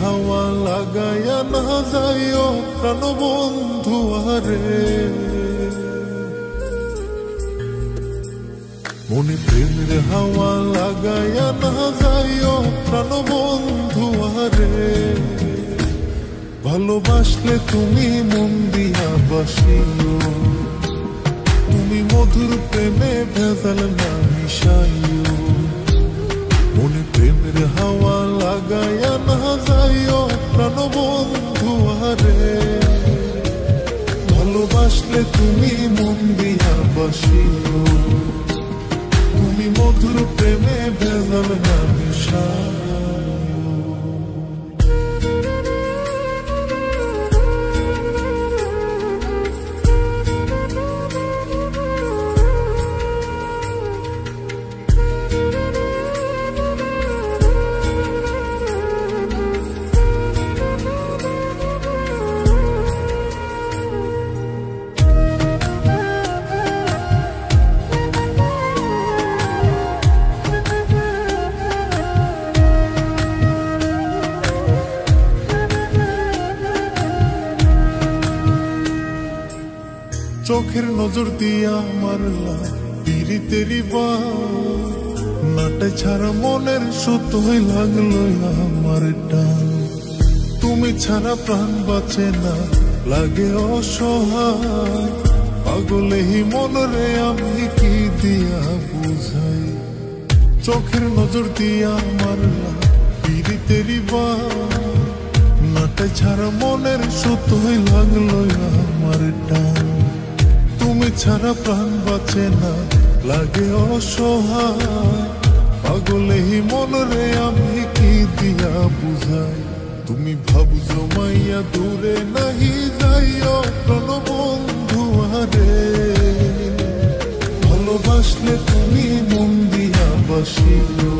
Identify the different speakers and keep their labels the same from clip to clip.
Speaker 1: হাওয়া লাগায়া না যাইও প্রাণবন্ধু আরে, মনে প্রেমের হাওয়া লাগায়া না যাইও প্রাণবন্ধু আরে। ভালোবাসলে তুমি মন দিয়া বাসিও, তুমি মধুর প্রেমে ভেজাল না মিশাইও। মনে প্রেমের হাওয়া লাগায়া না যাইও প্রাণবন্ধু আরে। ভালোবাসলে তুমি মন দিয়া বাসিও, তুমি মধুর প্রেমে ভেজাল না মিশাইও। চোখের নজর দিয়া মারলা পিরিতেরি বা নাটে ছাড়া মনের সুতোই লাগলো আমার টান। তুমি ছাড়া প্রাণ বাঁচে না লাগে অসহায়, পাগলে হি মনরে আমি কি দিয়া বুঝাই। চোখের নজর দিয়া মারলা পিরিতেরি বা নাটে ছাড়া মনের সুতোই লাগলো আমার টান। তুমি ছাড়া প্রাণ বাঁচে না লাগে অসহায়, পাগলে হি মনরে আমি কি দিয়া বুঝাই। তুমি ভাবছো মাইয়া দূরে নাহি যাইও প্রাণবন্ধু আরে। ভালোবাসলে তুমি মন দিয়া বাসিও,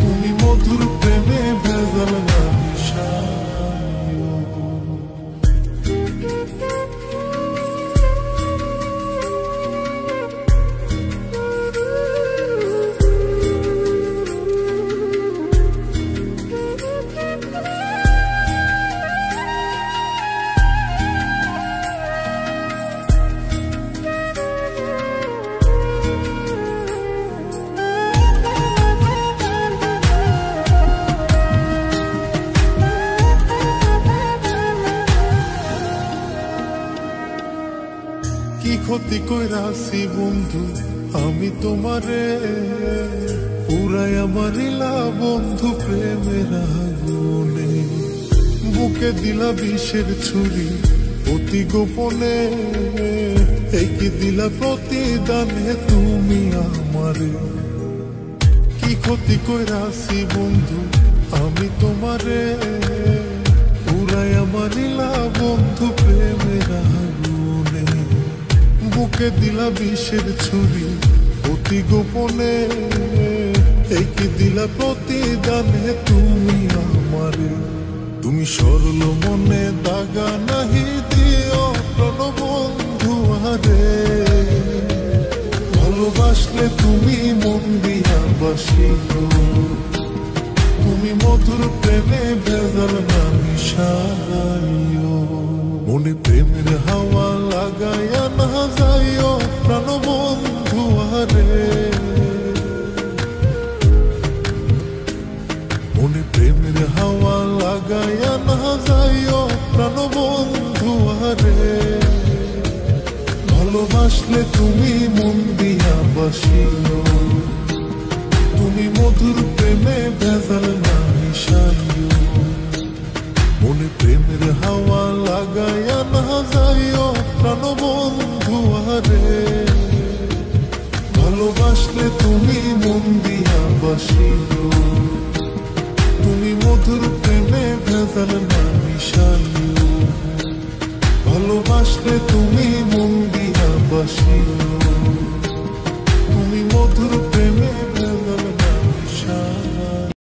Speaker 1: তুমি মধুর প্রেমে ভেজাল না মিশাইও। কি ক্ষতি কইরাছি বন্ধু আমি তোমারে, পুরাই আমারিলা বন্ধু প্রেমের আগুনে। বুকে দিলা বিষের ছুরি অতি গোপনে, এই কি দিলা প্রতিদানে তুমি আমারে। কি ক্ষতি কইরাছি বন্ধু আমি তোমারে, পুরাই আমারিলা বন্ধু প্রেমের আগুনে। বুকে দিলা বিষের ছুরি অতি গোপনে, এই কি দিলা প্রতিদানে তুমি আমারে। তুমি সরল মনে দাগা নাহি দিও প্রাণবন্ধু আরে। ভালোবাসলে তুমি মন দিয়া বাসিও, তুমি মধুর প্রেমে ভেজাল না মিশাইও। মনে প্রেমের হাওয়া লাগায়া না যাইও প্রাণবন্ধু আরে। মনে প্রেমের হাওয়া লাগায়া না যাইও প্রাণবন্ধু আরে। ভালোবাসলে তুমি মন দিয়া বাসিও, তুমি মধুর প্রেমে ভেজাল না মিশাইও। মনে প্রেমের হাওয়া লাগায়া না যাইও প্রাণবন্ধু আরে। ভালোবাসলে তুমি মন দিয়া বাসিও, তুমি মধুর প্রেমে ভেজাল না মিশাইও। ভালোবাসলে তুমি